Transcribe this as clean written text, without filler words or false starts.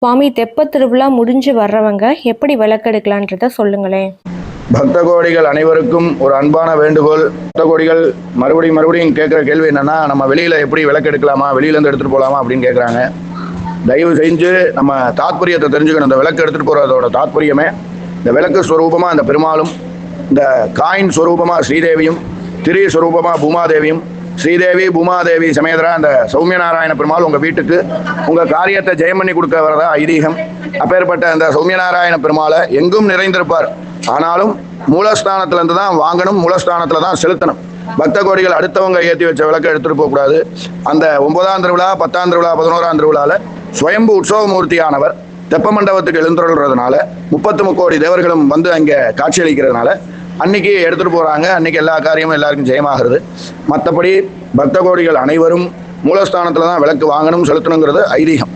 சுவாமி தெப்பத் திருவிழா முடிஞ்சு வர்றவங்க எப்படி விளக்கெடுக்கலான்றத சொல்லுங்களேன். பக்த கோடிகள் அனைவருக்கும் ஒரு அன்பான வேண்டுகோள். பக்த கோடிகள் மறுபடியும் கேட்குற கேள்வி என்னன்னா, நம்ம வெளியில எப்படி விளக்கு எடுக்கலாமா, வெளியில இருந்து எடுத்துட்டு போகலாமா அப்படின்னு கேட்குறாங்க. தயவு செஞ்சு நம்ம தாத்பரியத்தை தெரிஞ்சுக்கணும். இந்த விளக்கு எடுத்துட்டு போறதோட தாத்பரியமே, இந்த விளக்கு ஸ்வரூபமா அந்த பெருமாளும், இந்த காயின் ஸ்வரூபமா ஸ்ரீதேவியும், திரி ஸ்வரூபமா பூமாதேவியும், ஸ்ரீதேவி பூமாதேவி சமேதரா அந்த சௌமியநாராயண பெருமாள் உங்க வீட்டுக்கு உங்க காரியத்தை ஜெயம் பண்ணி கொடுக்க வரதா ஐதீகம். அப்பேற்பட்ட அந்த சௌமியநாராயண பெருமாளை எங்கும் நிறைந்திருப்பார். ஆனாலும் மூலஸ்தானத்துல இருந்து தான் வாங்கணும், மூலஸ்தானத்துல தான் செலுத்தணும். பக்த கோடிகள் அடுத்தவங்க ஏற்றி வச்ச விளக்க எடுத்துட்டு போகக்கூடாது. அந்த 9ஆம் திருவிழா, 10ஆம் திருவிழா, 11ஆம் திருவிழால சுயம்பு உற்சவமூர்த்தியானவர் தெப்ப மண்டபத்துக்கு எழுந்துறதுனால 33 கோடி தேவர்களும் வந்து அங்கே காட்சியளிக்கிறதுனால அன்னைக்கு எடுத்துட்டு போறாங்க. அன்னைக்கு எல்லா காரியமும் எல்லாருக்கும் ஜெயமாகிறது. மற்றபடி பக்த கோடிகள் அனைவரும் மூலஸ்தானத்துல தான் விளக்கு வாங்கணும், செலுத்தணுங்கிறது ஐதீகம்.